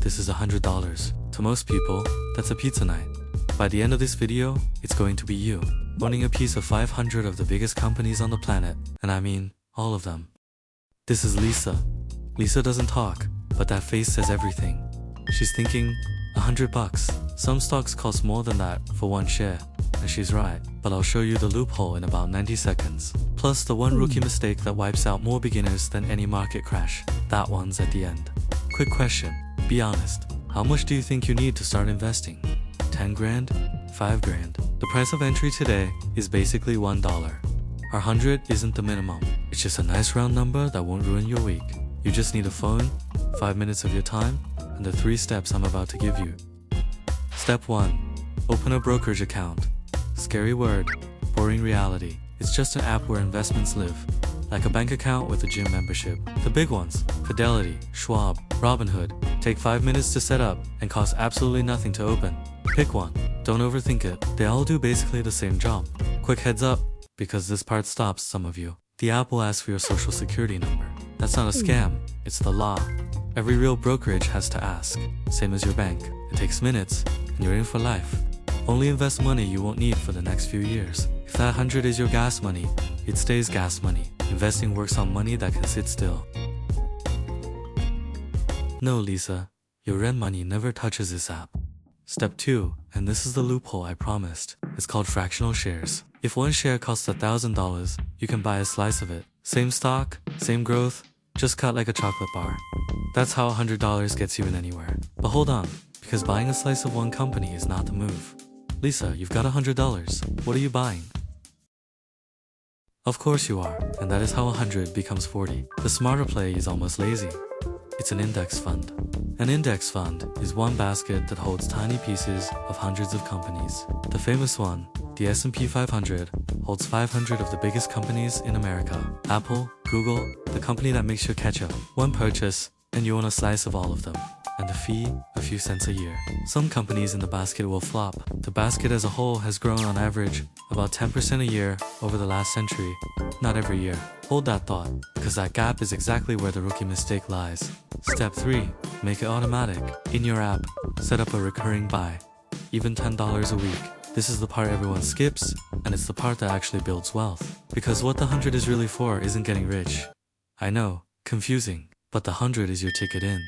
this is $100. To most people, that's a pizza night. By the end of this video, it's going to be you, owning a piece of 500 of the biggest companies on the planet, and I mean, all of them. This is Lisa. Lisa doesn't talk, but that face says everything. She's thinking, $100. Some stocks cost more than that for one share, and she's right, but I'll show you the loophole in about 90 seconds. Plus the one rookie mistake that wipes out more beginners than any market crash. That one's at the end. Quick question, be honest. How much do you think you need to start investing? 10 grand? 5 grand? The price of entry today is basically $1. Our 100 isn't the minimum. It's just a nice round number that won't ruin your week. You just need a phone, 5 minutes of your time, and the 3 steps I'm about to give you. Step 1. Open a brokerage account. Scary word, boring reality. It's just an app where investments live. Like a bank account with a gym membership. The big ones, Fidelity, Schwab, Robinhood, take 5 minutes to set up and cost absolutely nothing to open. Pick one. Don't overthink it. They all do basically the same job. Quick heads up, because this part stops some of you. The app will ask for your social security number. That's not a scam, it's the law. Every real brokerage has to ask, same as your bank. It takes minutes, and you're in for life. Only invest money you won't need for the next few years. If that 100 is your gas money, it stays gas money. Investing works on money that can sit still. No, Lisa, your rent money never touches this app. Step 2, and this is the loophole I promised. It's called fractional shares. If one share costs $1,000, you can buy a slice of it. Same stock, same growth, just cut like a chocolate bar. That's how $100 gets you in anywhere. But hold on, because buying a slice of one company is not the move. Lisa, you've got $100. What are you buying? Of course you are, and that is how 100 becomes 40. The smarter play is almost lazy. It's an index fund. An index fund is one basket that holds tiny pieces of hundreds of companies. The famous one, the S&P 500, holds 500 of the biggest companies in America. Apple, Google, the company that makes your ketchup. One purchase, and you own a slice of all of them. And the fee, a few cents a year. Some companies in the basket will flop. The basket as a whole has grown on average about 10% a year over the last century. Not every year. Hold that thought, because that gap is exactly where the rookie mistake lies. Step 3. Make it automatic. In your app, set up a recurring buy. Even $10 a week. This is the part everyone skips, and it's the part that actually builds wealth. Because what the 100 is really for isn't getting rich. I know, confusing, but the 100 is your ticket in.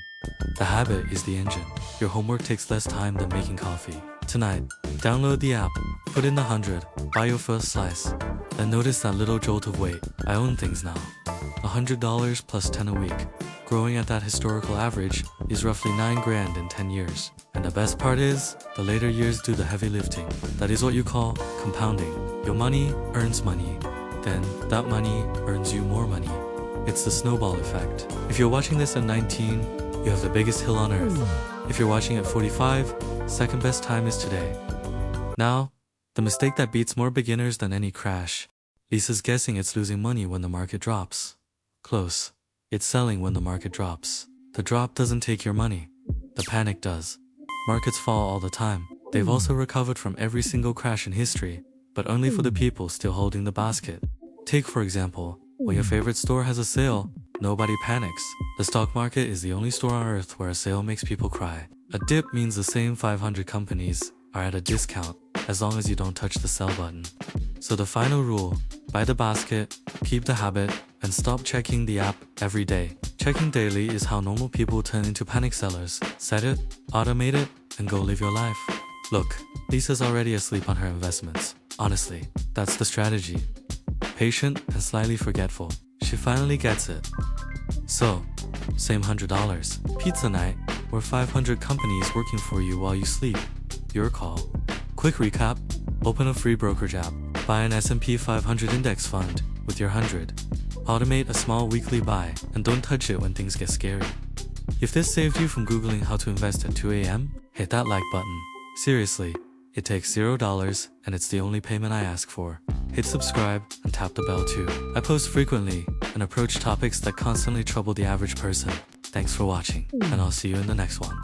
The habit is the engine. Your homework takes less time than making coffee. Tonight, download the app, put in the 100, buy your first slice, then notice that little jolt of weight. I own things now. $100 plus 10 a week. Growing at that historical average is roughly 9 grand in 10 years. And the best part is, the later years do the heavy lifting. That is what you call compounding. Your money earns money, then that money earns you more money. It's the snowball effect. If you're watching this at 19, you have the biggest hill on earth. If you're watching at 45, second best time is today. Now, the mistake that beats more beginners than any crash. Lisa's guessing it's losing money when the market drops. Close. It's selling when the market drops. The drop doesn't take your money. The panic does. Markets fall all the time. They've also recovered from every single crash in history, but only for the people still holding the basket. Take for example, when your favorite store has a sale, nobody panics. The stock market is the only store on earth where a sale makes people cry. A dip means the same 500 companies are at a discount, as long as you don't touch the sell button. So the final rule, buy the basket, keep the habit, and stop checking the app every day. Checking daily is how normal people turn into panic sellers. Set it, automate it, and go live your life. Look, Lisa's already asleep on her investments. Honestly, that's the strategy. Patient and slightly forgetful. She finally gets it. So, same $100. Pizza night, or 500 companies working for you while you sleep. Your call. Quick recap, open a free brokerage app. Buy an S&P 500 index fund with your 100. Automate a small weekly buy, and don't touch it when things get scary. If this saved you from Googling how to invest at 2 a.m., hit that like button. Seriously, it takes $0 and it's the only payment I ask for. Hit subscribe and tap the bell too. I post frequently and approach topics that constantly trouble the average person. Thanks for watching, and I'll see you in the next one.